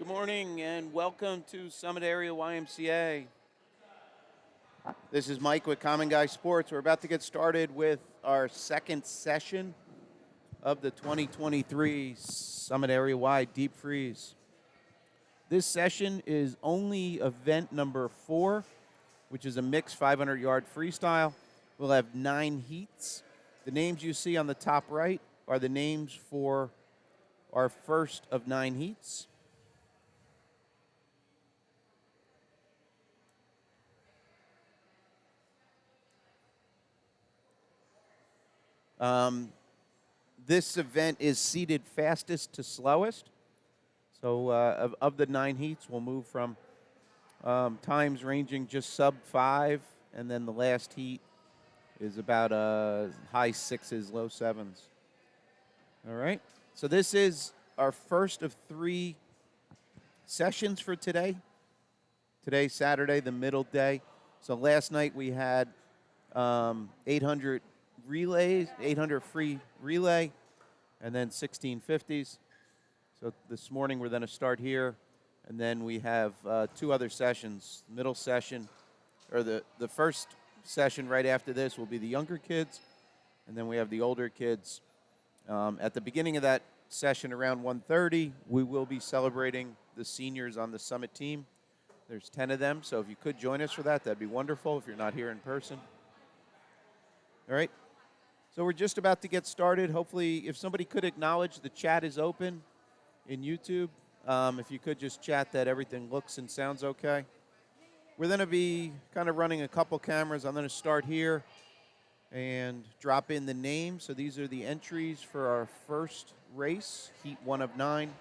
Good morning and welcome to Summit Area YMCA. This is Mike with Common Guy Sports. We're about to get started with our second session of the 2023 Summit Area Y Deep Freeze. This session is only event number 4, which is a mixed 500-yard freestyle. We'll have 9 heats. The names you see on the top right are the names for our first of 9 heats. This event is seeded fastest to slowest. So of the 9 heats, we'll move from times ranging just sub 5, and then the last heat is about high 6s, low 7s. All right. So this is our first of 3 sessions for today. Today's Saturday, the middle day. So last night we had 800 relays, 800 free relay, and then 1650s. So this morning we're going to start here, and then we have 2 other sessions. Middle session, or the first session right after this will be the younger kids, and then we have the older kids. At the beginning of that session around 1:30, we will be celebrating the seniors on the Summit team. There's 10 of them, so if you could join us for that, that'd be wonderful if you're not here in person. All right. So we're just about to get started. Hopefully, if somebody could acknowledge the chat is open in YouTube. If you could just chat that everything looks and sounds okay. We're going to be kind of running a couple cameras. I'm going to start here and drop in the names. So these are the entries for our first race, Heat 1 of 9.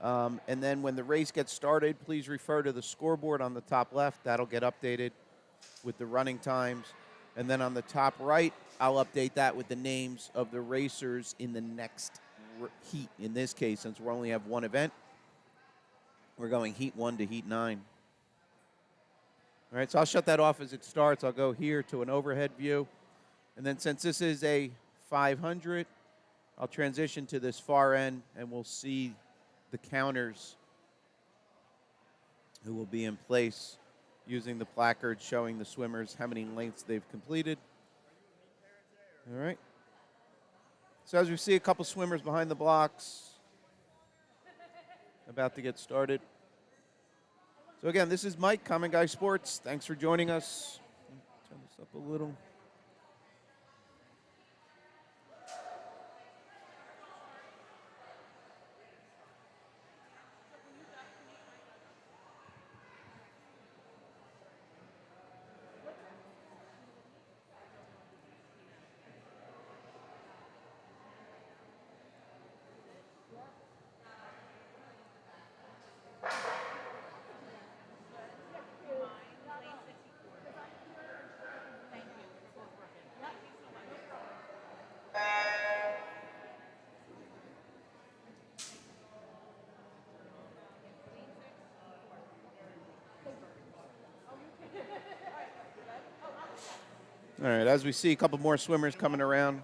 And then when the race gets started, please refer to the scoreboard on the top left. That'll get updated with the running times. And then on the top right, I'll update that with the names of the racers in the next heat. In this case, since we only have one event, we're going Heat 1 to Heat 9. All right, so I'll shut that off as it starts. I'll go here to an overhead view. And then since this is a 500, I'll transition to this far end, and we'll see the counters who will be in place using the placard showing the swimmers how many lengths they've completed. All right. So as we see a couple swimmers behind the blocks, about to get started. So again, this is Mike, Common Guy Sports. Thanks for joining us. Turn this up a little. All right, as we see a couple more swimmers coming around.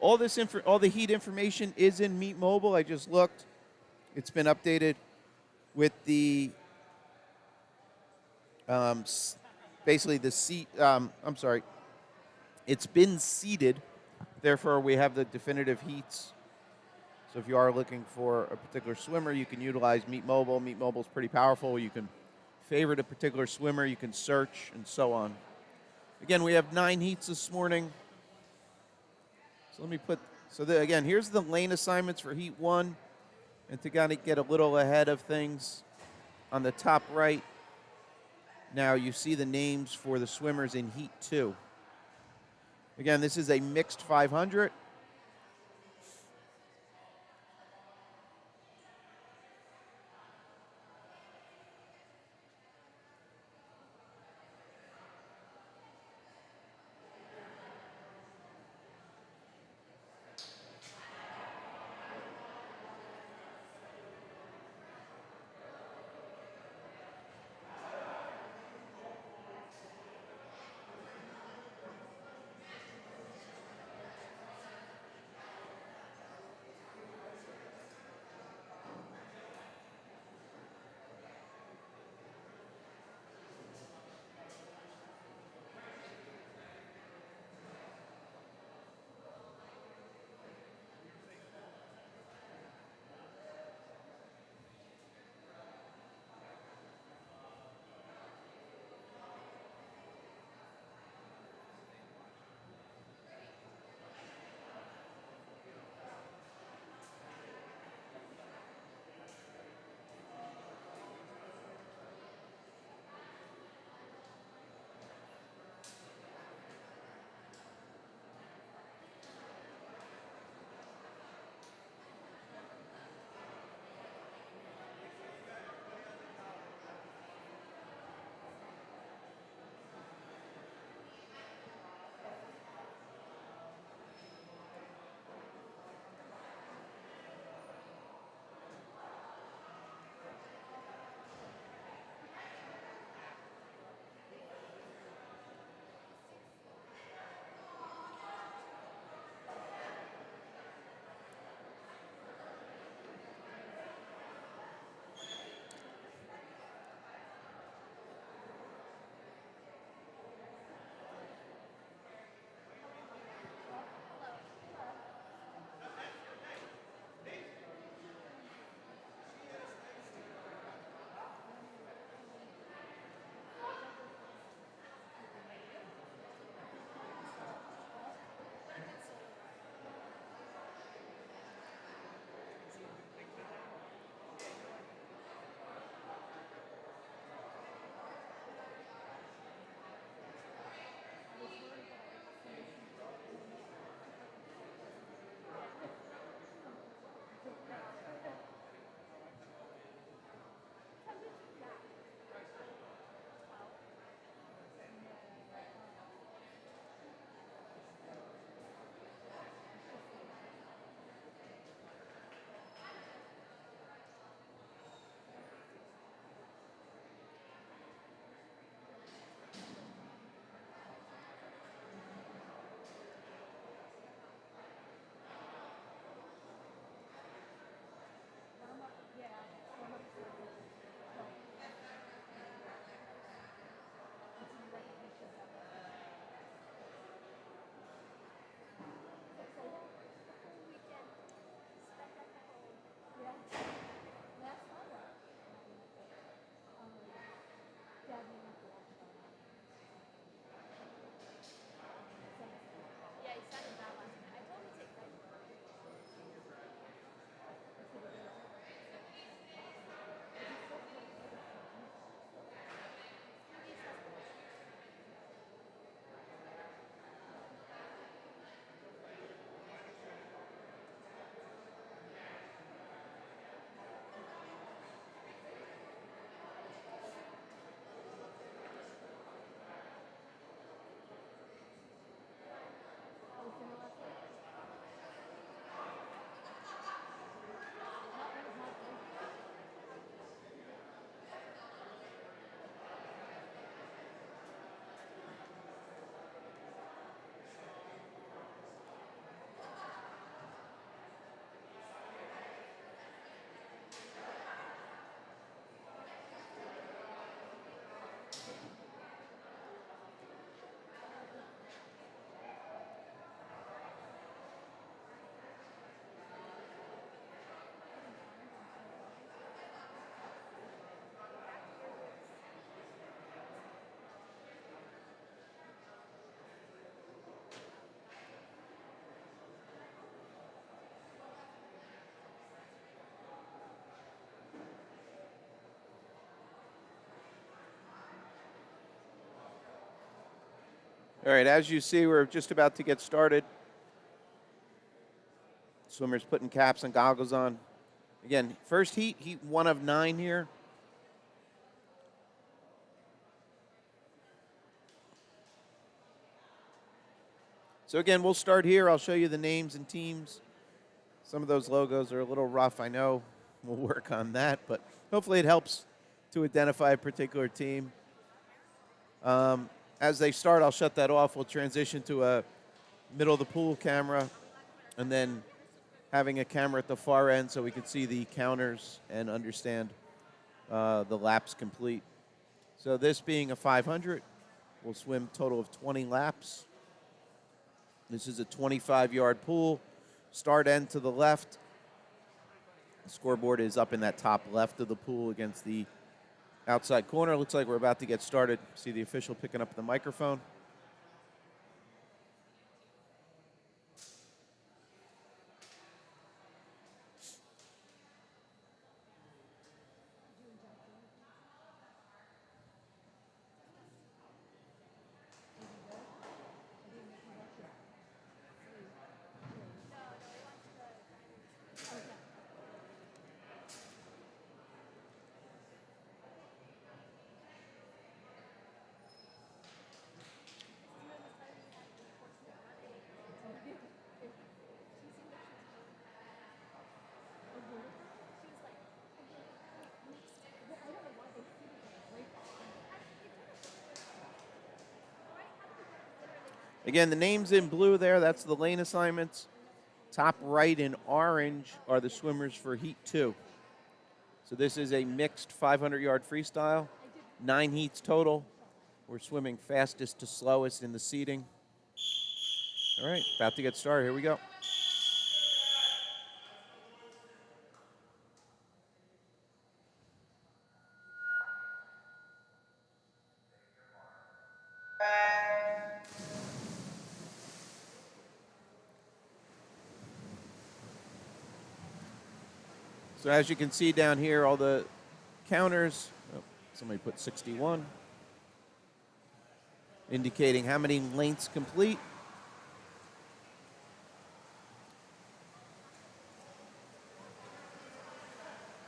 All the heat information is in Meet Mobile. I just looked. It's been updated with the basically the seat. I'm sorry. It's been seeded. Therefore, we have the definitive heats. So if you are looking for a particular swimmer, you can utilize Meet Mobile. Meet Mobile is pretty powerful. You can favorite a particular swimmer. You can search and so on. Again, we have 9 heats this morning. So let me put, again, here's the lane assignments for Heat 1. And to kind of get a little ahead of things, on the top right, now you see the names for the swimmers in Heat 2. Again, this is a mixed 500. All right, as you see, we're just about to get started. Swimmers putting caps and goggles on. Again, first heat 1 of 9 here. So again, we'll start here. I'll show you the names and teams. Some of those logos are a little rough, I know. We'll work on that, but hopefully it helps to identify a particular team. As they start, I'll shut that off. We'll transition to a middle of the pool camera, and then having a camera at the far end so we can see the counters and understand the laps complete. So this being a 500, we'll swim a total of 20 laps. This is a 25-yard pool. Start end to the left. The scoreboard is up in that top left of the pool against the outside corner. Looks like we're about to get started. See the official picking up the microphone. Again, the names in blue there, that's the lane assignments. Top right in orange are the swimmers for Heat 2. So this is a mixed 500-yard freestyle, 9 heats total. We're swimming fastest to slowest in the seating. All right, about to get started. Here we go. So as you can see down here, all the counters, somebody put 61, indicating how many lengths complete.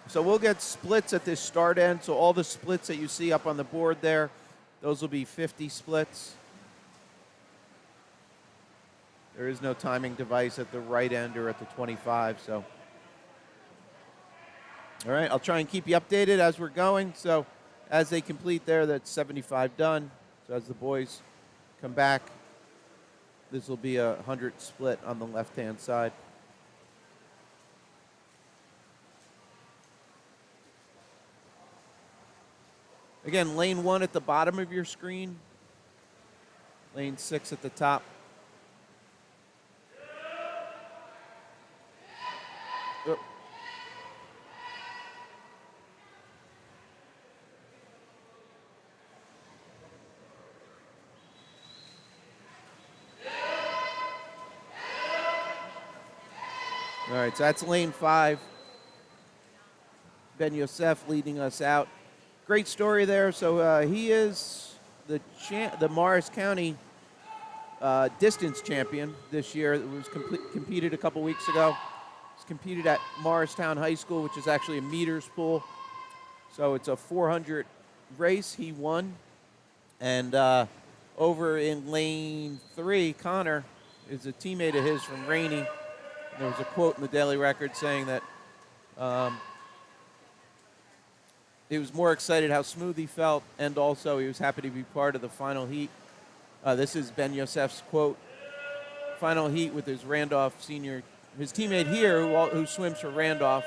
So we'll get splits at this start end. So all the splits that you see up on the board there, those will be 50 splits. There is no timing device at the right end or at the 25, so. All right, I'll try and keep you updated as we're going. So as they complete there, that's 75 done. So as the boys come back, this will be a 100 split on the left-hand side. Again, lane 1 at the bottom of your screen. Lane 6 at the top. Oh. All right, so that's lane 5. Ben Yosef leading us out. Great story there. So he is the Morris County distance champion this year. It was competed a couple weeks ago. It's competed at Morristown High School, which is actually a meters pool. So it's a 400 race. He won. And over in lane 3, Connor is a teammate of his from Rainey. There was a quote in the Daily Record saying that he was more excited how smooth he felt, and also he was happy to be part of the final heat. This is Ben Yosef's quote. Final heat with his Randolph senior, his teammate here who swims for Randolph,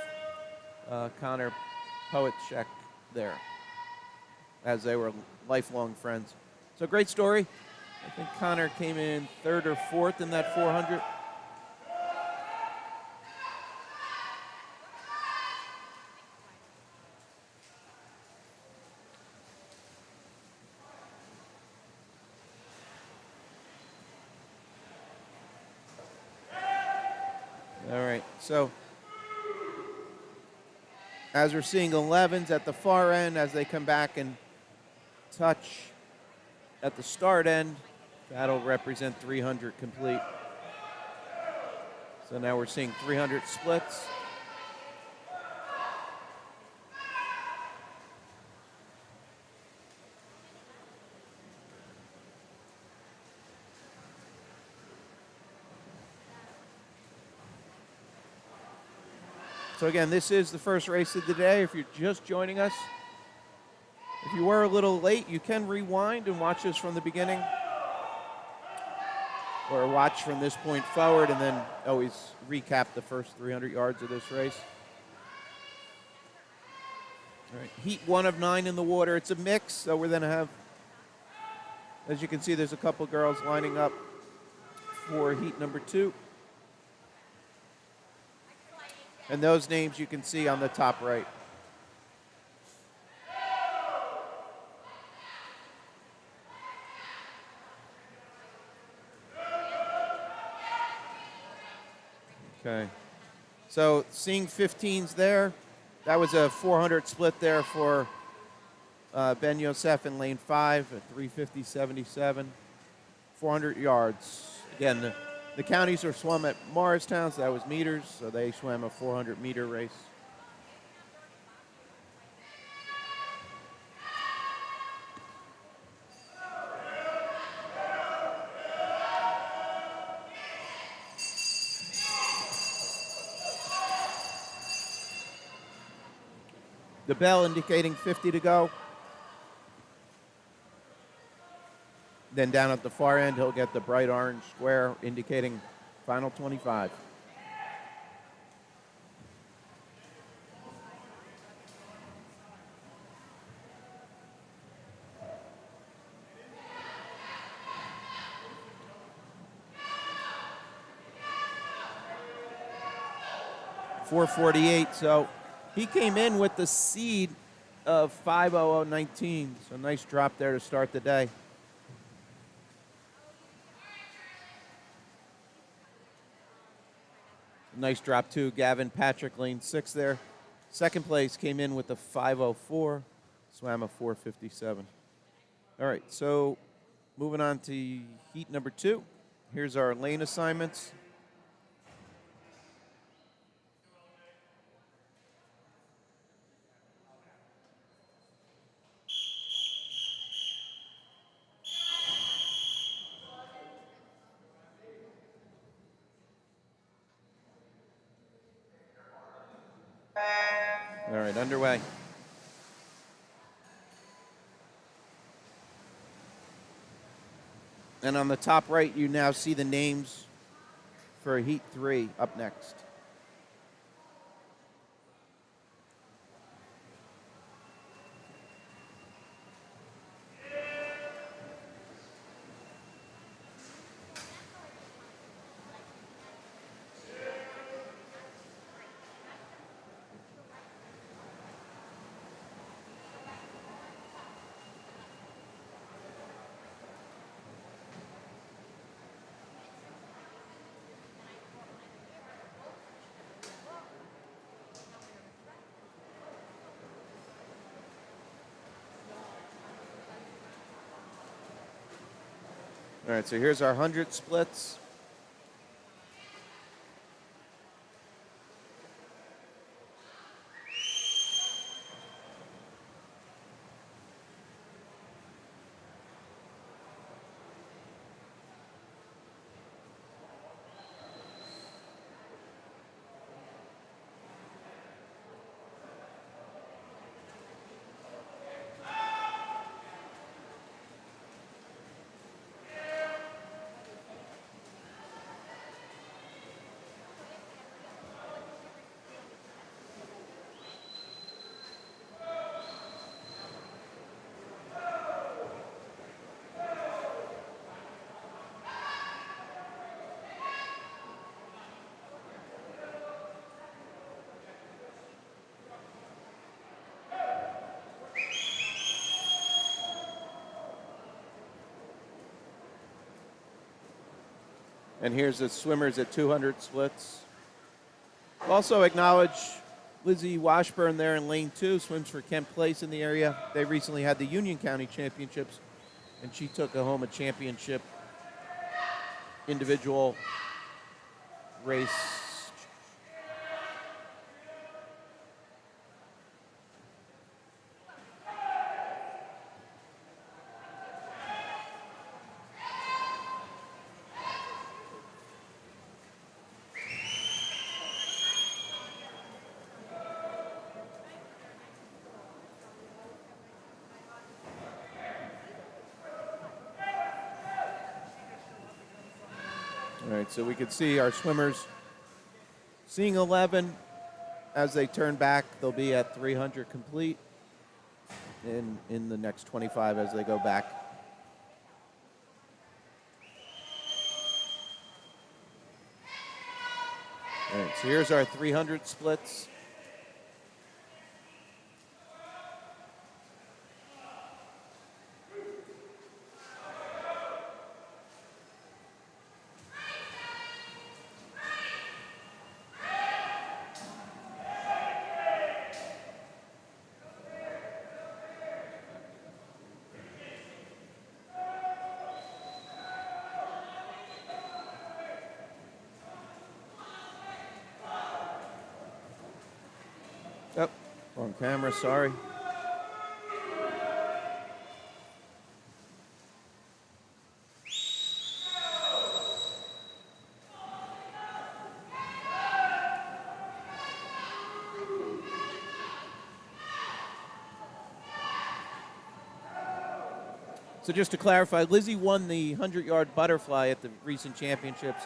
Connor Poetchek there, as they were lifelong friends. So great story. I think Connor came in 3rd or 4th in that 400. All right, so as we're seeing 11s at the far end as they come back and touch at the start end, That'll represent 300 complete. So now we're seeing 300 splits. So again, this is the first race of the day. If you're just joining us, if you were a little late, you can rewind and watch this from the beginning. Or watch from this point forward and then always recap the first 300 yards of this race. All right, heat 1 of 9 in the water. It's a mix, so we're going to have, as you can see, there's a couple girls lining up for heat number 2. And those names you can see on the top right. Okay. So seeing 15s there, that was a 400 split there for Ben Yosef in lane 5 at 350.77, 400 yards. Again, the counties are swum at Morristown, so that was meters, so they swam a 400-meter race. The bell indicating 50 to go. Then down at the far end, he'll get the bright orange square indicating final 25. .448, so he came in with the seed of 5:00:19, so nice drop there to start the day. Nice drop too, Gavin Patrick, lane 6 there. Second place came in with the 5:04, swam a 4:57. All right, so moving on to heat number 2. Here's our lane assignments. All right, underway. And on the top right, you now see the names for Heat 3 up next. All right, so here's our 100 splits. And here's the swimmers at 200 splits. Also acknowledge Lizzie Washburn there in lane 2, swims for Kent Place in the area. They recently had the Union County Championships, and she took home a championship individual race. All right, so we could see our swimmers seeing 11. As they turn back, they'll be at 300 complete in the next 25 as they go back. All right, so here's our 300 splits. Yep, wrong camera, sorry. So just to clarify, Lizzie won the 100-yard butterfly at the recent championships,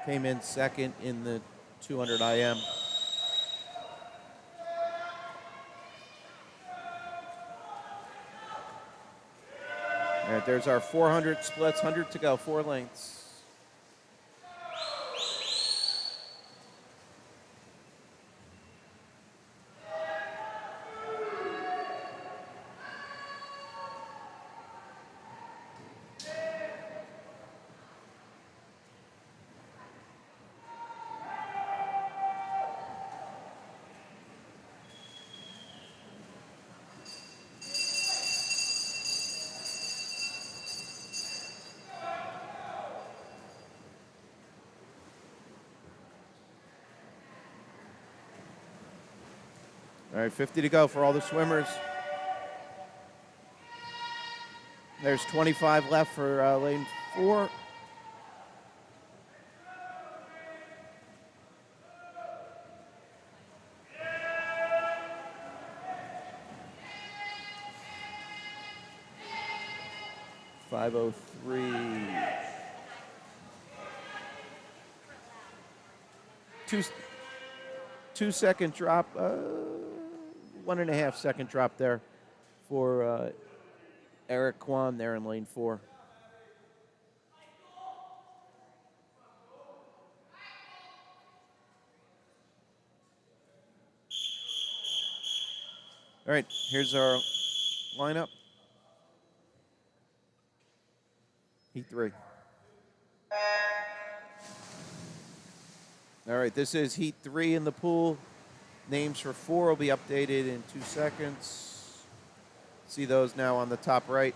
came in second in the 200 IM. All right, there's our 400 splits, 100 to go, 4 lengths. All right, 50 to go for all the swimmers. There's 25 left for lane 4. .503. 2-second drop, 1.5 second drop there for Eric Kwan there in lane 4. All right, here's our lineup. Heat 3. All right, this is Heat 3 in the pool. Names for 4 will be updated in 2 seconds. See those now on the top right.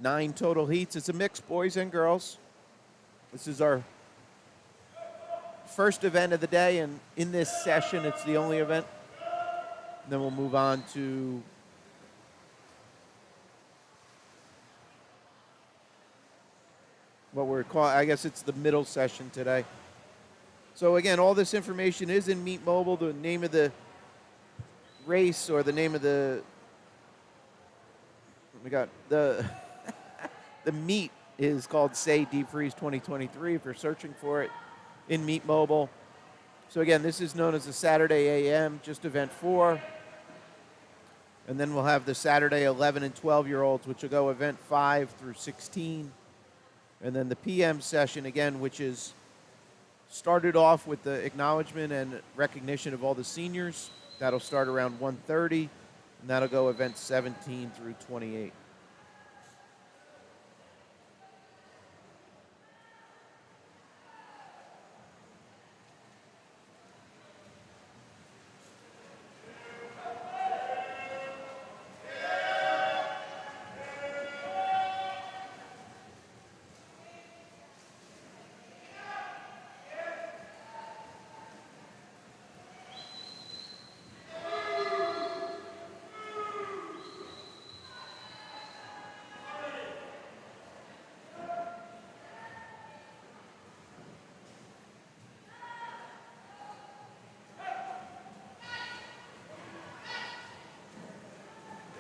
9 total heats. It's a mix, boys and girls. This is our first event of the day, and in this session, it's the only event. Then we'll move on to what we're calling, I guess it's the middle session today. So again, all this information is in Meet Mobile. The name of the race or the name of the, we got the, the meet is called Say Deep Freeze 2023 if you're searching for it in Meet Mobile. So again, this is known as the Saturday AM, just event 4. And then we'll have the Saturday 11 and 12-year-olds, which will go event 5 through 16. And then the PM session, again, which is started off with the acknowledgement and recognition of all the seniors. That'll start around 1:30, and that'll go event 17 through 28.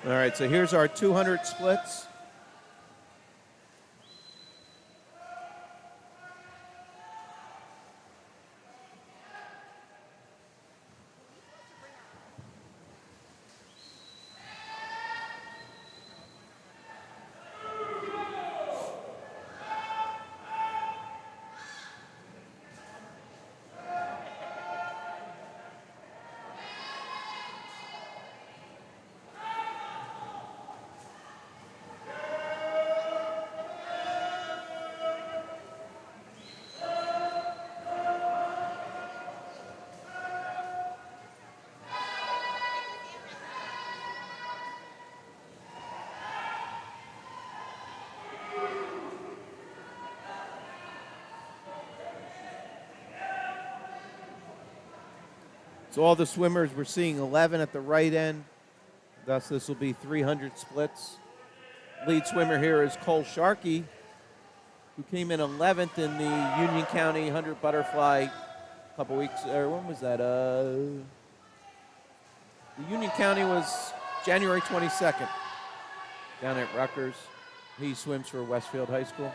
All right, so here's our 200 splits. So all the swimmers, we're seeing 11 at the right end. Thus, this will be 300 splits. Lead swimmer here is Cole Sharkey, who came in 11th in the Union County 100 butterfly a couple weeks, or when was that? The Union County was January 22nd down at Rutgers. He swims for Westfield High School.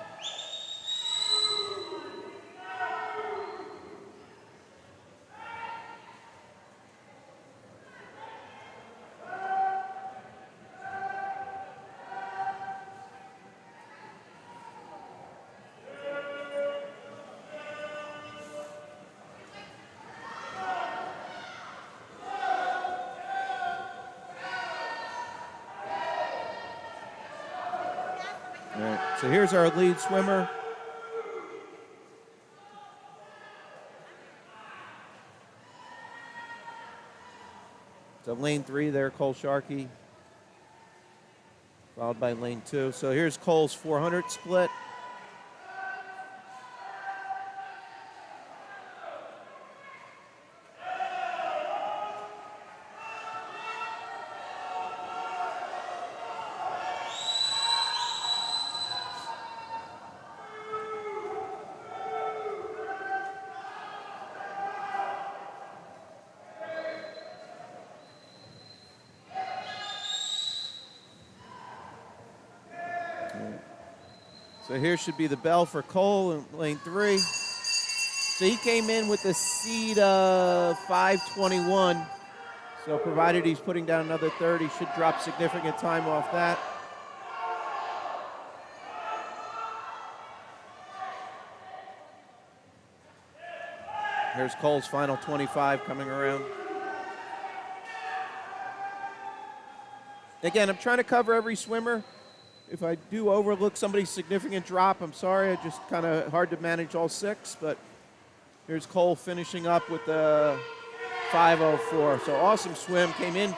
All right, so here's our lead swimmer. So lane 3 there, Cole Sharkey, followed by lane 2. So here's Cole's 400 split. So here should be the bell for Cole in lane 3. So he came in with a seed of 5:21. So provided he's putting down another 30, should drop significant time off that. Here's Cole's final 25 coming around. Again, I'm trying to cover every swimmer. If I do overlook somebody's significant drop, I'm sorry. It's just kind of hard to manage all 6. But here's Cole finishing up with the 5:04. So awesome swim. Came in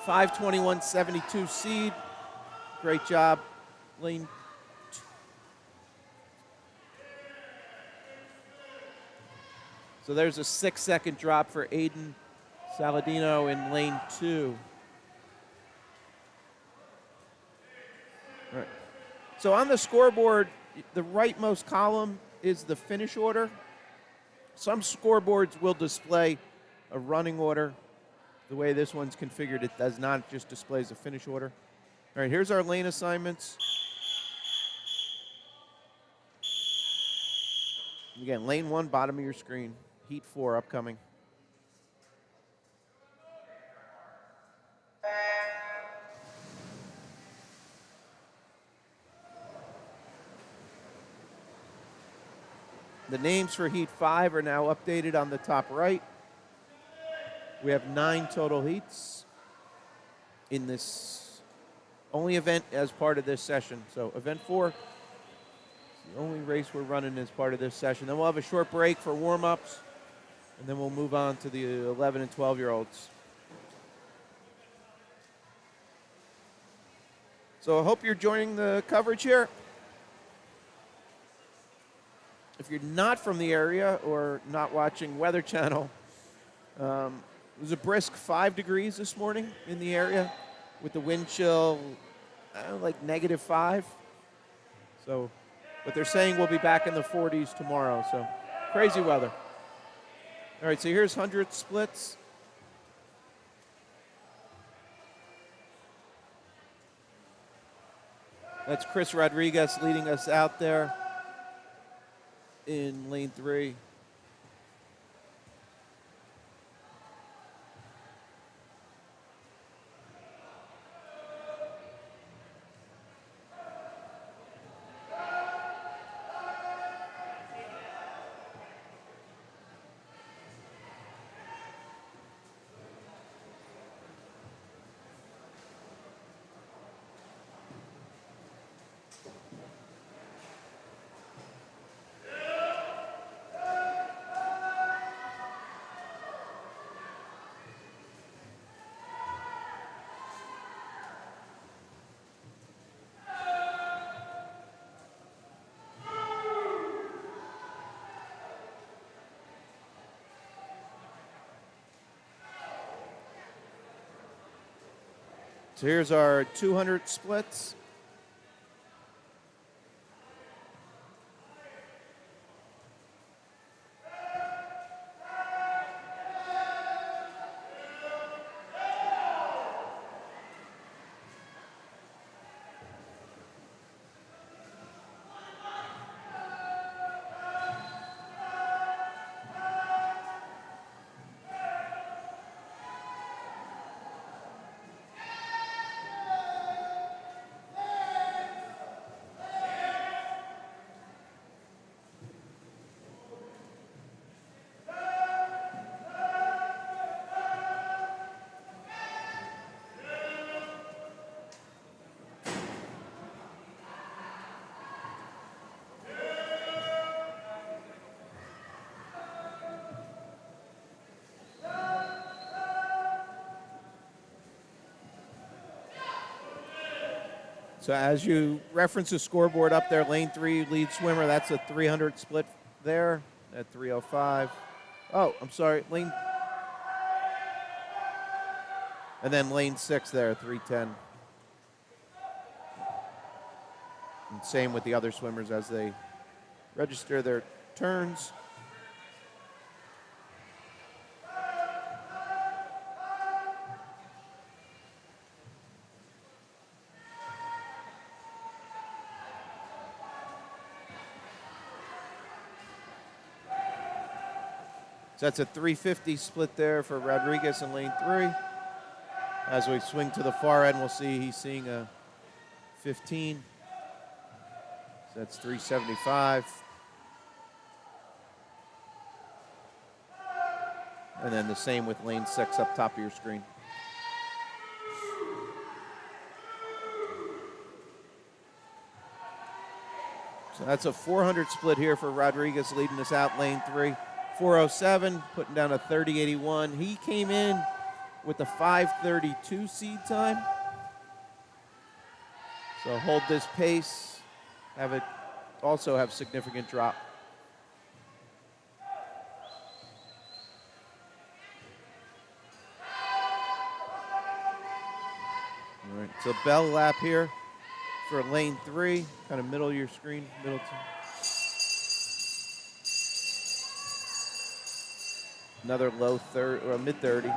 5:21.72 seed. Great job. Lane 2. So there's a 6-second drop for Aiden Saladino in lane 2. All right. So on the scoreboard, the rightmost column is the finish order. Some scoreboards will display a running order. The way this one's configured, it does not, just displays a finish order. All right, here's our lane assignments. Again, lane 1, bottom of your screen. Heat 4 upcoming. The names for Heat 5 are now updated on the top right. We have 9 total heats in this only event as part of this session. So event 4 is the only race we're running as part of this session. Then we'll have a short break for warm-ups, and then we'll move on to the 11 and 12-year-olds. So I hope you're joining the coverage here. If you're not from the area or not watching Weather Channel, it was a brisk 5 degrees this morning in the area with the wind chill like -5. So, but they're saying we'll be back in the 40s tomorrow. So crazy weather. All right, so here's 100 splits. That's Chris Rodriguez leading us out there in lane 3. So here's our 200 splits. So as you reference the scoreboard up there, lane 3 lead swimmer, that's a 300 split there at 305. Oh, I'm sorry, lane. And then lane 6 there, 310. And same with the other swimmers as they register their turns. So that's a 350 split there for Rodriguez in lane 3. As we swing to the far end, we'll see he's seeing a 15. So that's 375. And then the same with lane 6 up top of your screen. So that's a 400 split here for Rodriguez leading us out lane 3. 407, putting down a 30.81. He came in with a 5:32 seed time. So hold this pace, have it also have significant drop. All right, so bell lap here for lane 3, kind of middle of your screen, middle to. Another low third or mid 30. All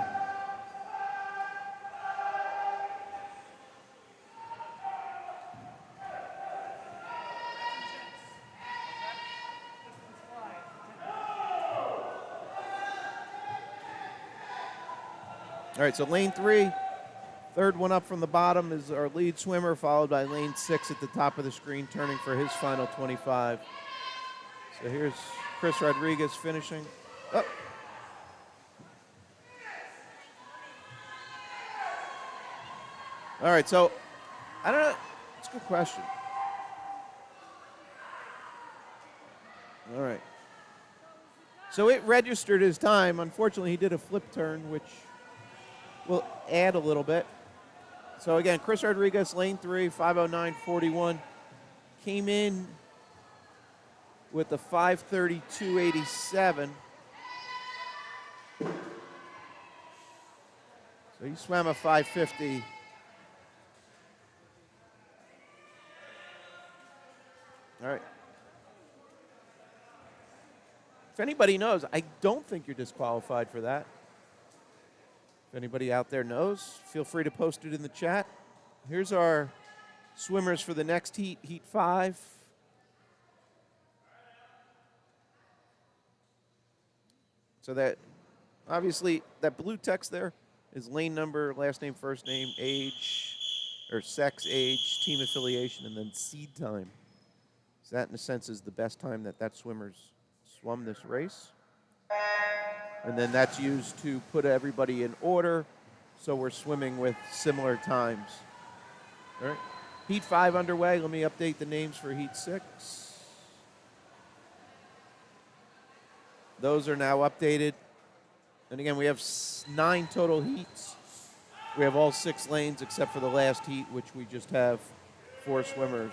right, so lane 3, third one up from the bottom is our lead swimmer, followed by lane 6 at the top of the screen, turning for his final 25. So here's Chris Rodriguez finishing. Oh. All right, so I don't know. It's a good question. All right. So it registered his time. Unfortunately, he did a flip turn, which will add a little bit. So again, Chris Rodriguez, lane 3, 5:09.41, came in with a 5:32.87. So he swam a 5:50. All right. If anybody knows, I don't think you're disqualified for that. If anybody out there knows, feel free to post it in the chat. Here's our Swimmers for the next heat, heat 5. So that, obviously, that blue text there is lane number, last name, first name, age, or sex, age, team affiliation, and then seed time. So that, in a sense, is the best time that swimmer's swum this race. And then that's used to put everybody in order, so we're swimming with similar times. All right. Heat 5 underway. Let me update the names for Heat 6. Those are now updated. And again, we have 9 total heats. We have all 6 lanes except for the last heat, which we just have 4 swimmers.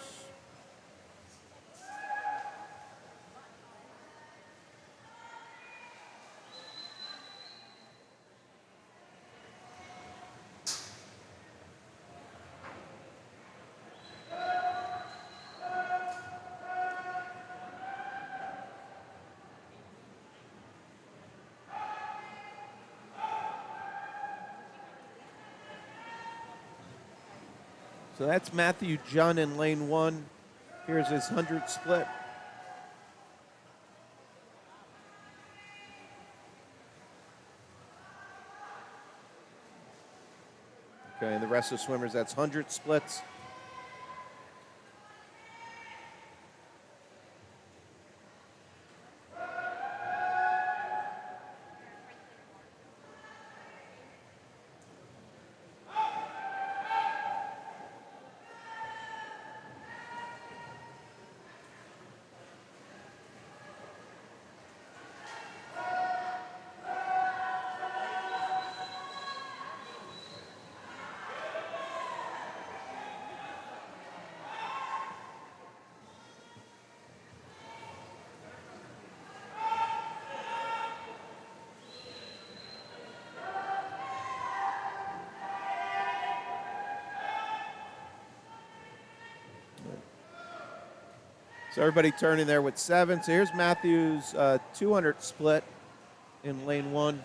So that's Matthew Junn in lane 1. Here's his 100 split. Okay, and the rest of the swimmers, that's 100 splits. So everybody turning there with 7. So here's Matthew's 200 split in lane 1.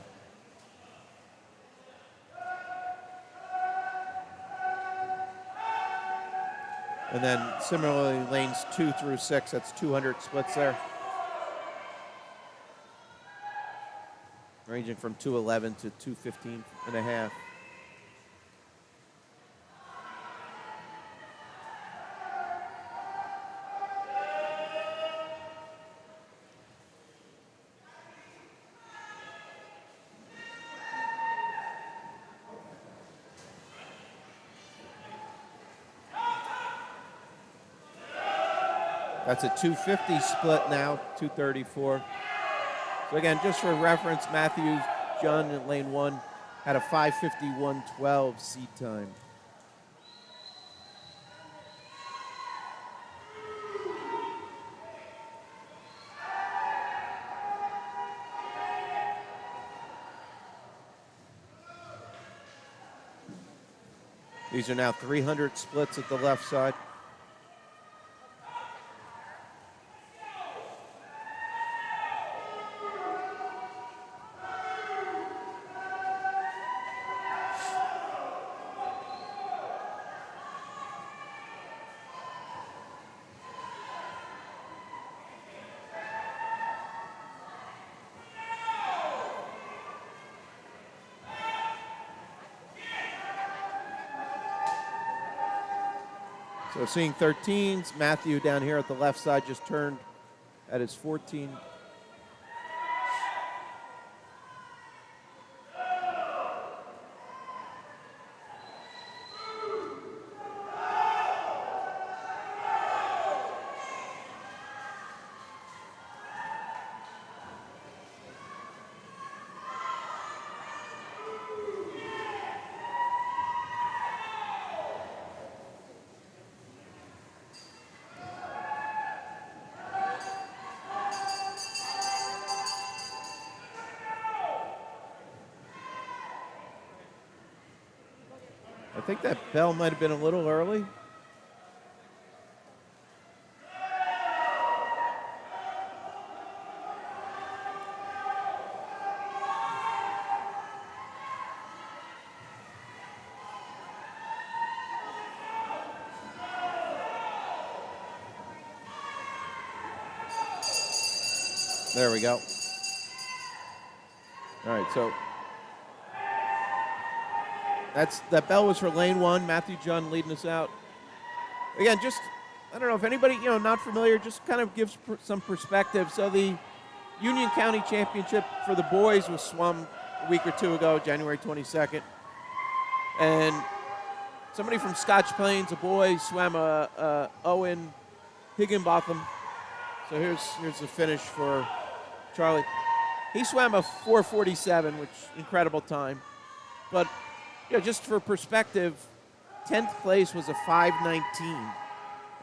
And then similarly, lanes 2 through 6, that's 200 splits there. Ranging from 211 to 215 and a half. That's a 250 split now, 234. So again, just for reference, Matthews, Junn in lane 1 had a 5:51.12 seed time. These are now 300 splits at the left side. So seeing 13s, Matthew down here at the left side just turned at his 14. I think that bell might have been a little early. There we go. All right, so that bell was for lane 1. Matthew Junn leading us out. Again, just, I don't know if anybody, not familiar, just kind of gives some perspective. So the Union County Championship for the boys was swum a week or two ago, January 22nd. And somebody from Scotch Plains, a boy, swam Owen Higginbotham. So here's the finish for Charlie. He swam a 4:47, which incredible time. But just for perspective, 10th place was a 5:19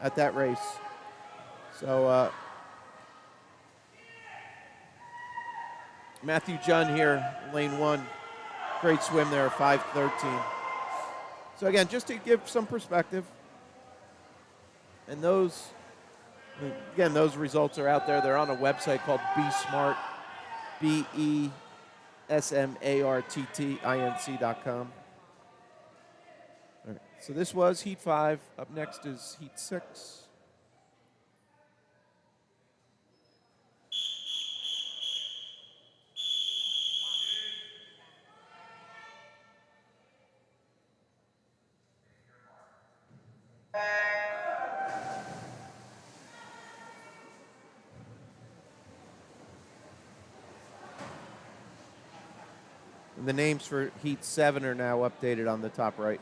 at that race. So Matthew Junn here, lane 1. Great swim there, 5:13. So again, just to give some perspective, and those results are out there. They're on a website called BeSmart, BeSmartTinc.com. All right, so this was Heat 5. Up next is Heat 6. And the names for Heat 7 are now updated on the top right.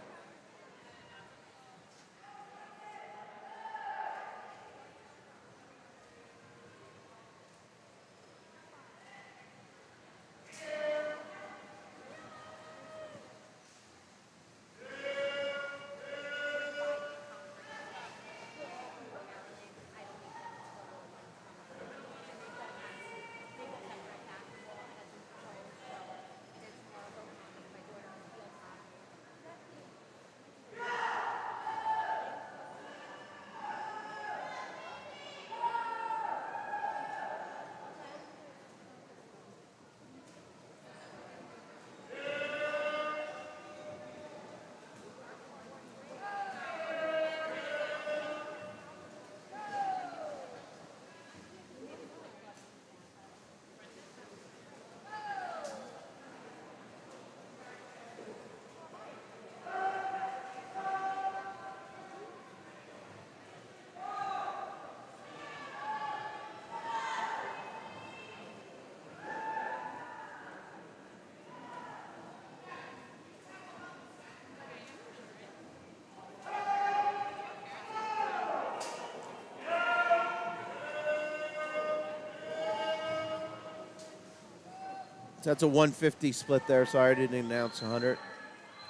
So that's a 150 split there. Sorry, I didn't announce 100.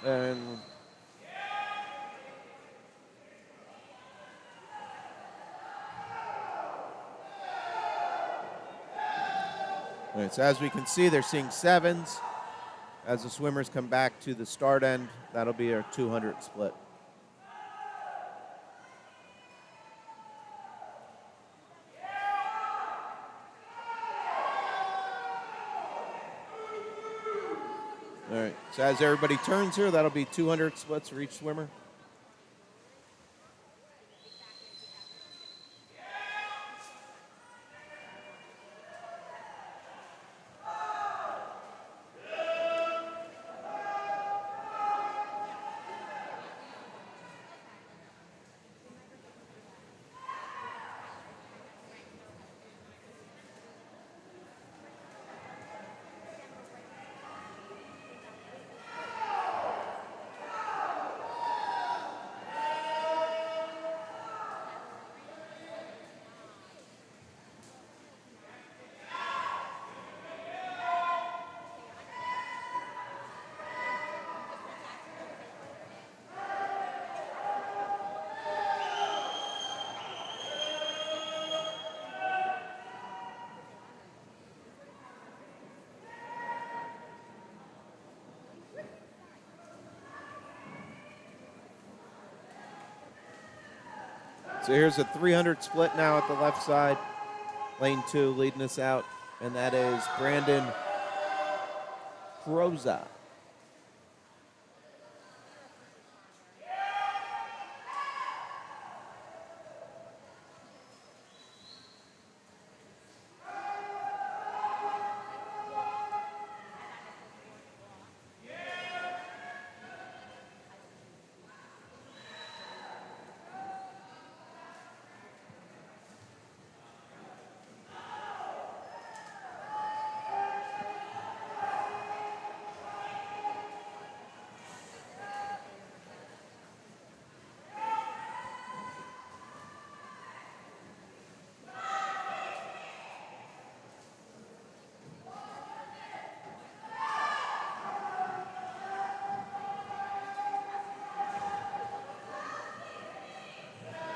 And all right, so as we can see, they're seeing 7s. As the swimmers come back to the start end, that'll be our 200 split. All right, so as everybody turns here, that'll be 200 splits for each swimmer. So here's a 300 split now at the left side. Lane 2 leading us out, and that is Brandon Croza.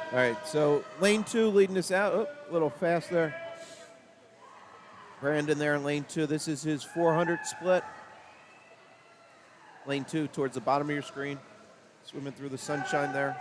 All right, so lane 2 leading us out. Oh, a little fast there. Brandon there in lane 2. This is his 400 split. Lane 2 towards the bottom of your screen. Swimming through the sunshine there.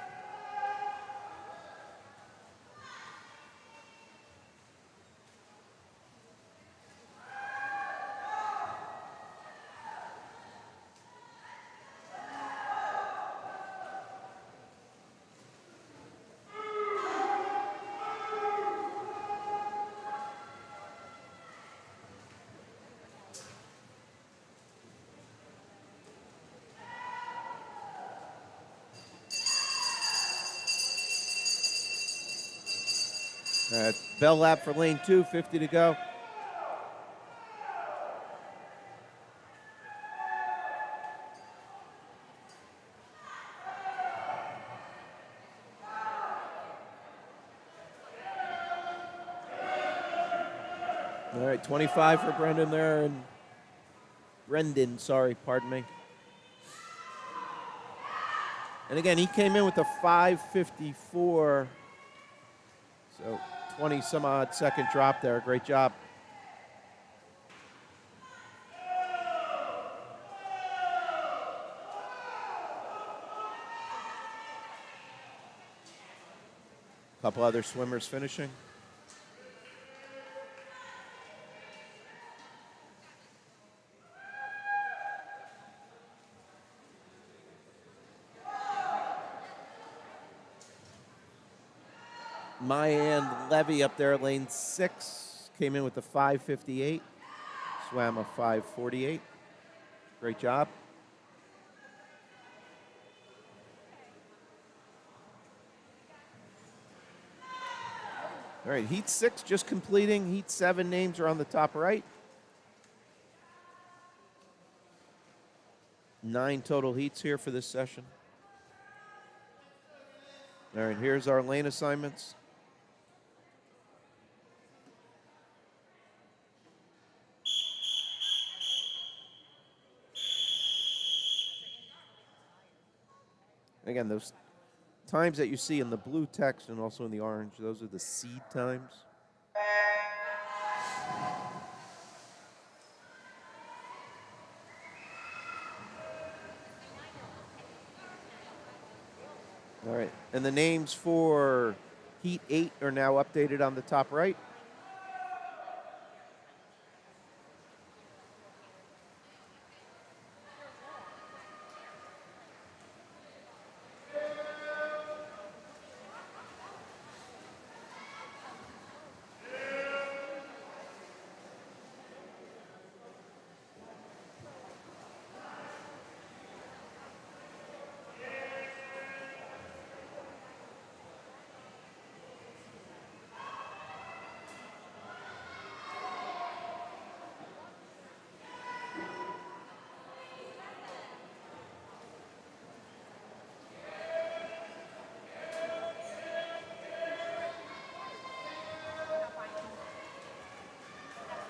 Bell lap for lane 2, 50 to go. All right, 25 for Brendan there, and Brendan, sorry, pardon me. And again, he came in with a 5:54, so 20 some odd second drop there. Great job. A couple other swimmers finishing. Mayan Levy up there, lane 6, came in with a 5:58, swam a 5:48. Great job. All right, heat 6 just completing. Heat 7 names are on the top right. 9 total heats here for this session. All right, here's our lane assignments. Again, those times that you see in the blue text and also in the orange, those are the seed times. All right, and the names for Heat 8 are now updated on the top right.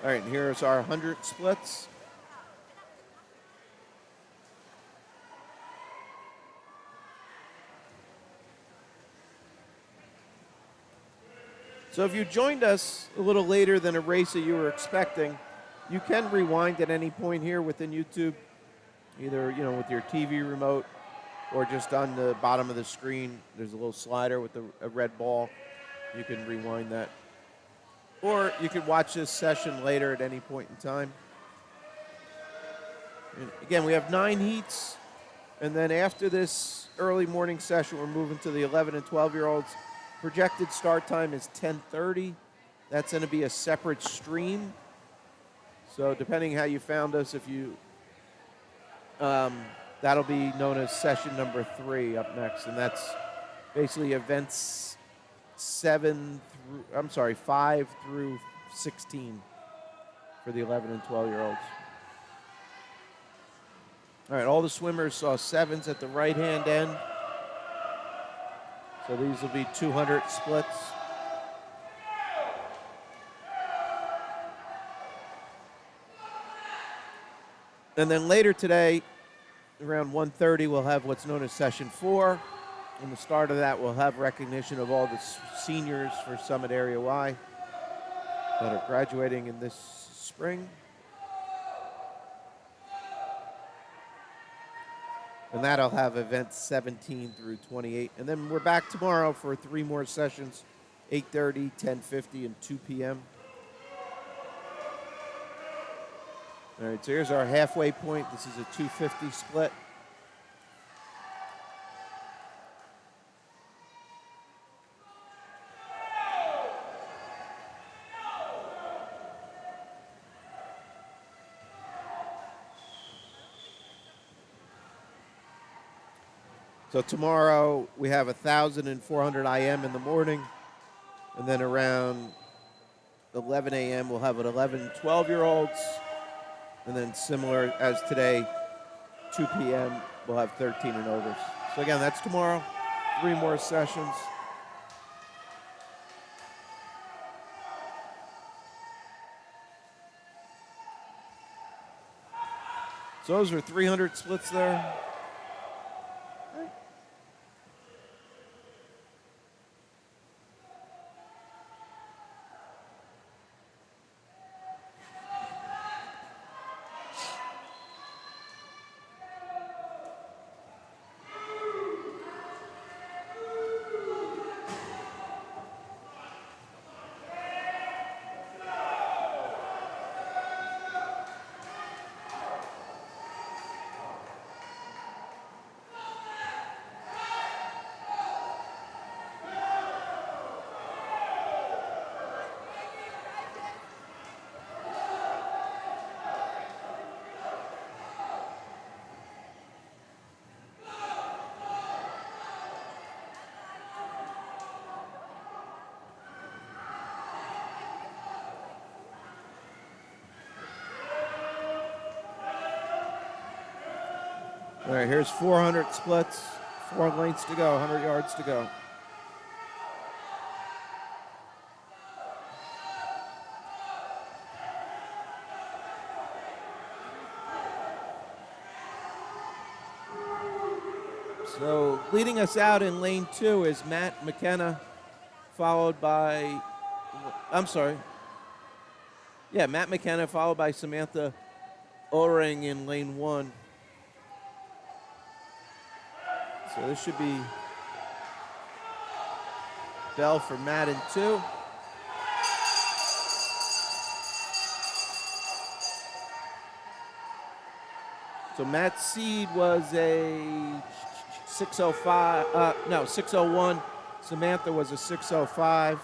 All right, and here's our 100 splits. So if you joined us a little later than a race that you were expecting, you can rewind at any point here within YouTube, either with your TV remote or just on the bottom of the screen. There's a little slider with a red ball. You can rewind that. Or you could watch this session later at any point in time. And again, we have 9 heats. And then after this early morning session, we're moving to the 11 and 12-year-olds. Projected start time is 10:30. That's going to be a separate stream. So depending how you found us, if you that'll be known as session number 3 up next. And that's basically events 5 through 16 for the 11 and 12-year-olds. All right, all the swimmers saw 7s at the right-hand end. So these will be 200 splits. And then later today, around 1:30, we'll have what's known as session 4. In the start of that, we'll have recognition of all the seniors for Summit Area Y that are graduating in this spring. And that'll have events 17 through 28. And then we're back tomorrow for 3 more sessions, 8:30, 10:50, and 2 p.m. All right, so here's our halfway point. This is a 250 split. So tomorrow we have 1,400 IM in the morning, and then around 11 a.m. we'll have an 11 and 12-year-olds, and then similar as today, 2 p.m. we'll have 13 and overs. So again, that's tomorrow. 3 more sessions. So those are 300 splits there. All right, here's 400 splits, 4 lengths to go, 100 yards to go. So leading us out in lane 2 is Matt McKenna, followed by, Matt McKenna, followed by Samantha Orang in lane 1. So this should be bell for Matt in 2. So Matt's seed was a 601. Samantha was a 605.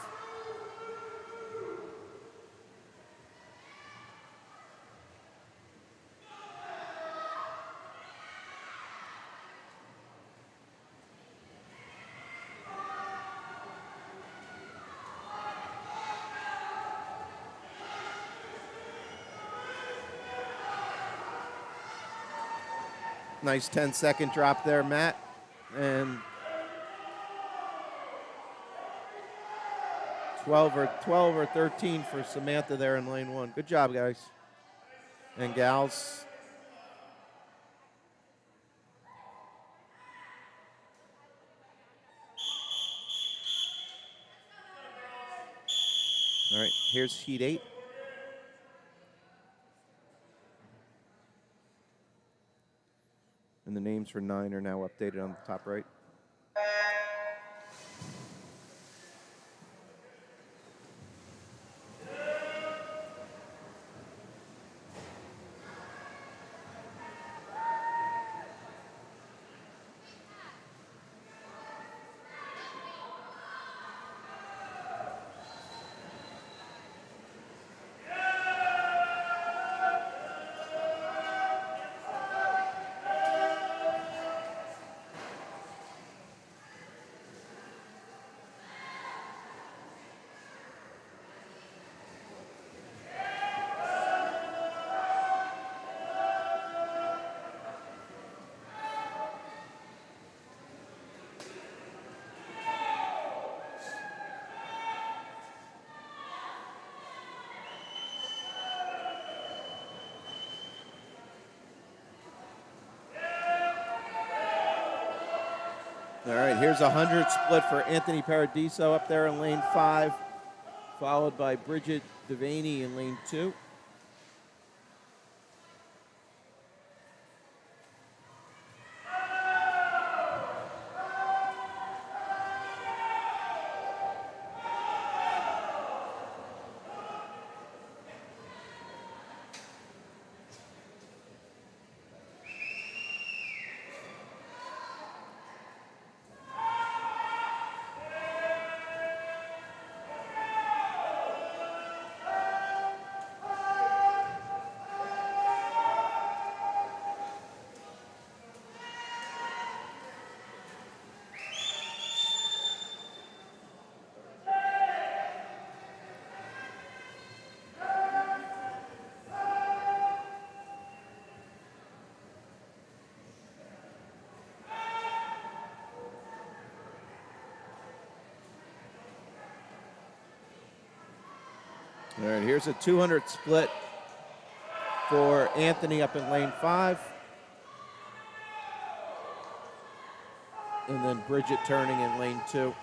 Nice 10-second drop there, Matt. And 12 or 13 for Samantha there in lane 1. Good job, guys and gals. All right, here's heat 8. And the names for 9 are now updated on the top right. All right, here's a 100 split for Anthony Paradiso up there in lane 5, followed by Bridget Devaney in lane 2. All right, here's a 200 split for Anthony up in lane 5. And then Bridget turning in lane 2.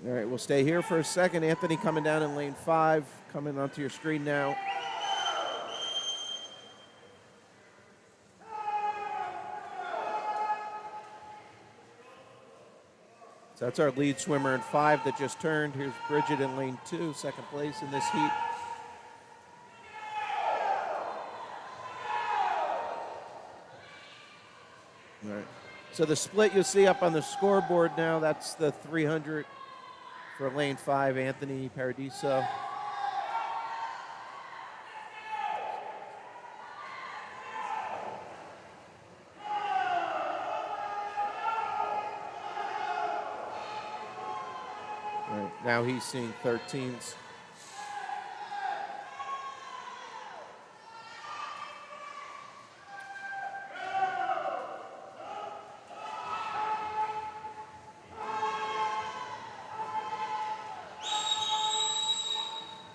All right, we'll stay here for a second. Anthony coming down in lane 5, coming onto your screen now. So that's our lead swimmer in 5 that just turned. Here's Bridget in lane 2, second place in this heat. All right. So the split you'll see up on the scoreboard now, that's the 300 for lane 5, Anthony Paradiso. All right, now he's seeing 13s.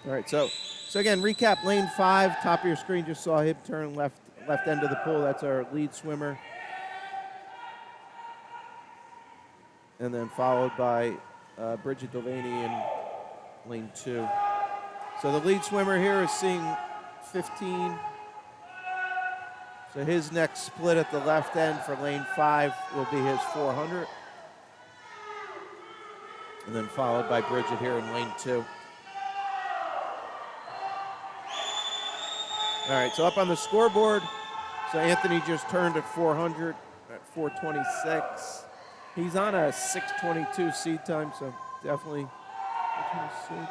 All right, so again, recap lane 5, top of your screen, just saw him turn left end of the pool. That's our lead swimmer. And then followed by Bridget Devaney in lane 2. So the lead swimmer here is seeing 15. So his next split at the left end for lane 5 will be his 400. And then followed by Bridget here in lane 2. All right, so up on the scoreboard, so Anthony just turned at 400 at 426. He's on a 6:22 seed time, so definitely 6:26.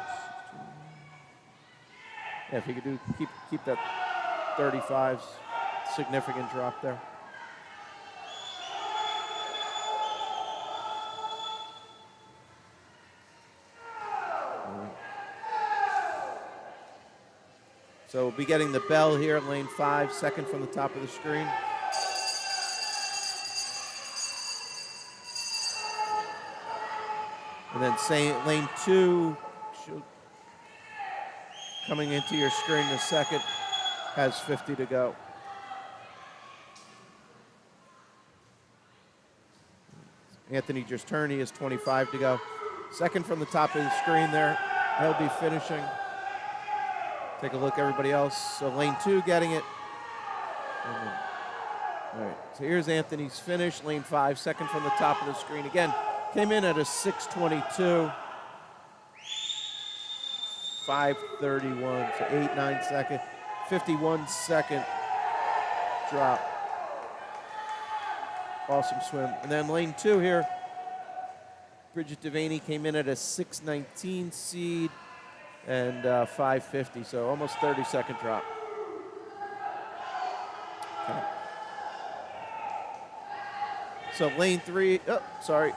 Yeah, if he could keep that 35s, significant drop there. So we'll be getting the bell here at lane 5, second from the top of the screen. And then lane 2, coming into your screen in a second, has 50 to go. Anthony just turned, he has 25 to go. Second from the top of the screen there, he'll be finishing. Take a look, everybody else. So lane 2 getting it. All right, so here's Anthony's finish. Lane 5, second from the top of the screen. Again, came in at a 6:22. 5:31, so 8-9 second, 51-second drop. Awesome swim. And then lane 2 here, Bridget Devaney came in at a 6:19 seed and 5:50, so almost 30-second drop. Okay. So lane 3, oh, sorry,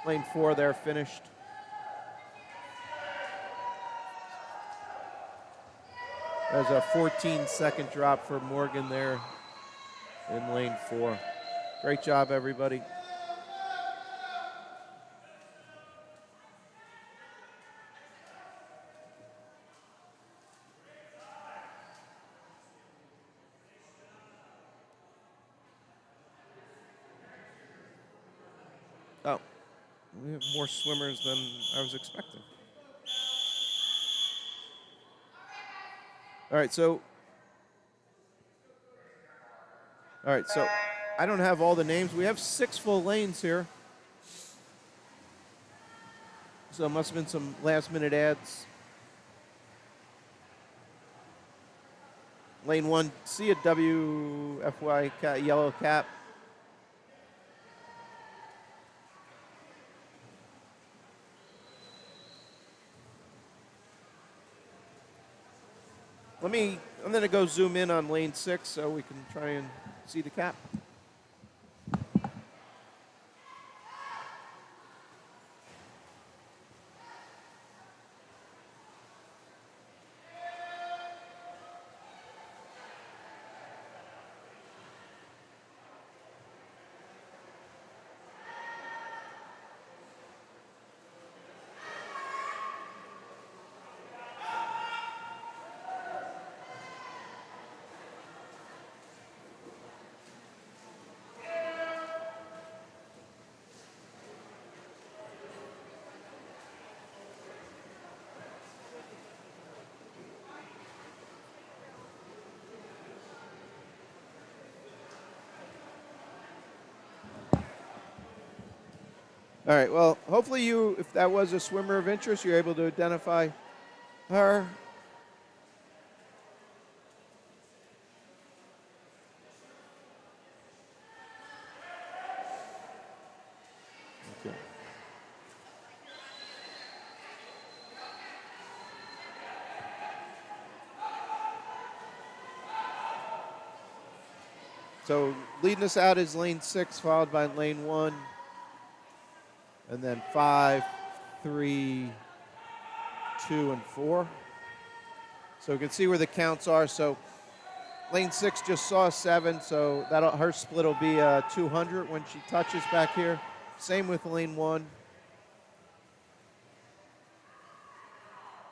lane 4 there finished. There's a 14-second drop for Morgan there in lane 4. Great job, everybody. Oh, we have more swimmers than I was expecting. All right, so I don't have all the names. We have 6 full lanes here. So it must have been some last-minute ads. Lane 1, see a WFY yellow cap. I'm going to go zoom in on lane 6 so we can try and see the cap. All right, well, hopefully if that was a swimmer of interest, you're able to identify her. Okay. So leading us out is lane 6, followed by lane 1. And then 5, 3, 2, and 4. So we can see where the counts are. So lane 6 just saw 7, so her split will be 200 when she touches back here. Same with lane 1.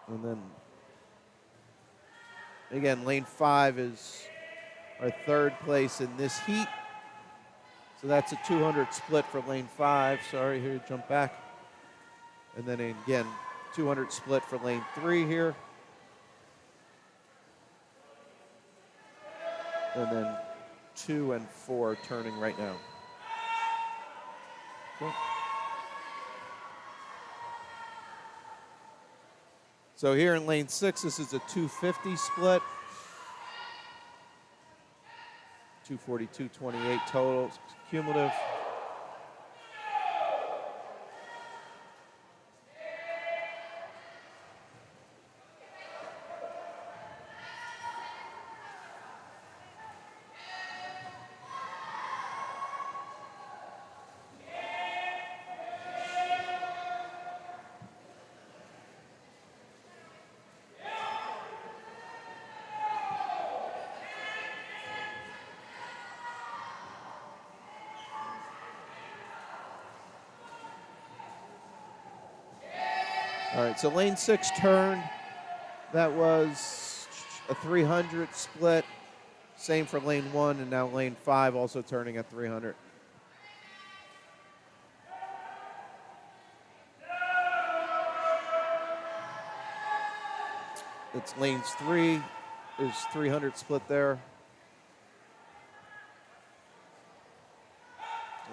And then, again, lane 5 is our 3rd place in this heat. So that's a 200 split for lane 5. Sorry, here, jump back. And then again, 200 split for lane 3 here. And then 2 and 4 turning right now. Okay. So here in lane 6, this is a 250 split. 242.28 total, cumulative. All right, so lane 6 turned. That was a 300 split. Same for lane 1, and now lane 5 also turning at 300. It's lanes 3 is 300 split there.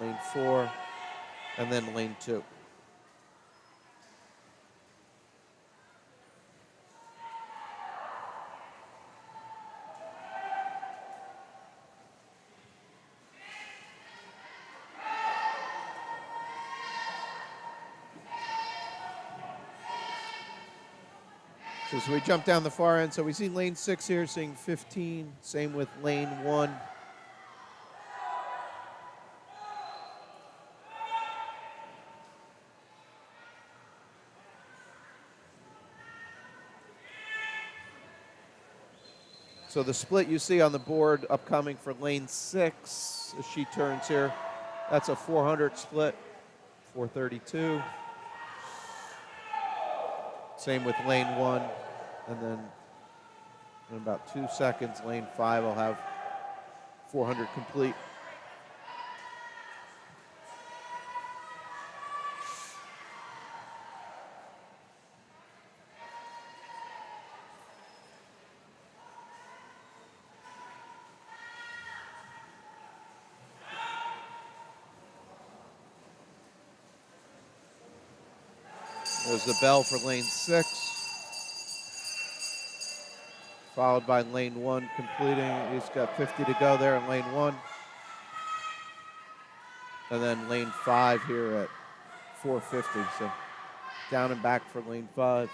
Lane 4, and then lane 2. So we jump down the far end. So we see lane 6 here seeing 15. Same with lane 1. So the split you see on the board upcoming for lane 6 as she turns here, that's a 400 split, 432. Same with lane 1, and then in about 2 seconds, lane 5 will have 400 complete. There's the bell for lane 6, followed by lane 1 completing. He's got 50 to go there in lane 1. And then lane 5 here at 450. So down and back for lane 5.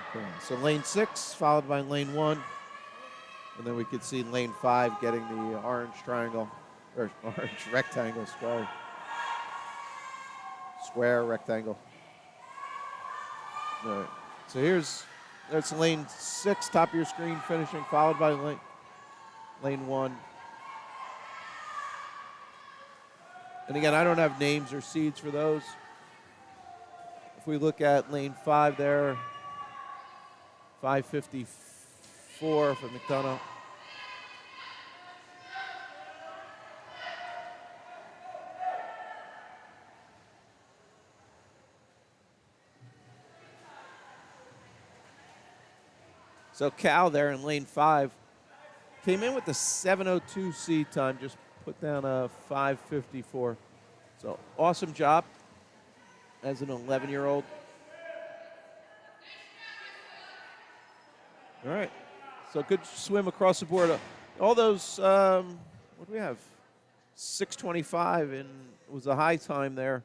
Okay. So lane 6 followed by lane 1. And then we could see lane 5 getting the orange triangle, or orange rectangle, sorry. Square rectangle. All right. So that's lane 6, top of your screen finishing, followed by lane 1. And again, I don't have names or seeds for those. If we look at lane 5 there, 554 for McDonough. So Cal there in lane 5 came in with the 7:02 seed time, just put down a 5:54. So awesome job as an 11-year-old. All right. So good swim across the board. All those, what do we have? 6:25 and was a high time there.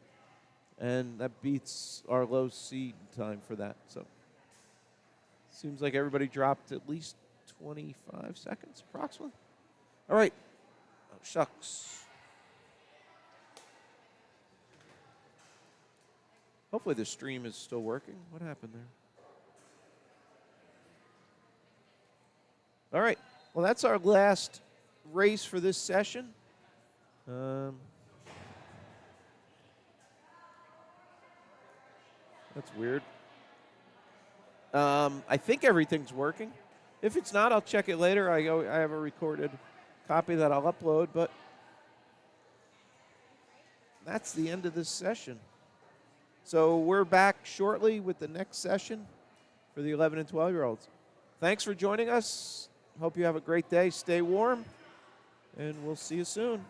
And that beats our low seed time for that. So seems like everybody dropped at least 25 seconds approximately. All right. Oh, shucks. Hopefully the stream is still working. What happened there? All right. Well, that's our last race for this session. That's weird. I think everything's working. If it's not, I'll check it later. I have a recorded copy that I'll upload, but that's the end of this session. So we're back shortly with the next session for the 11 and 12-year-olds. Thanks for joining us. Hope you have a great day. Stay warm, and we'll see you soon.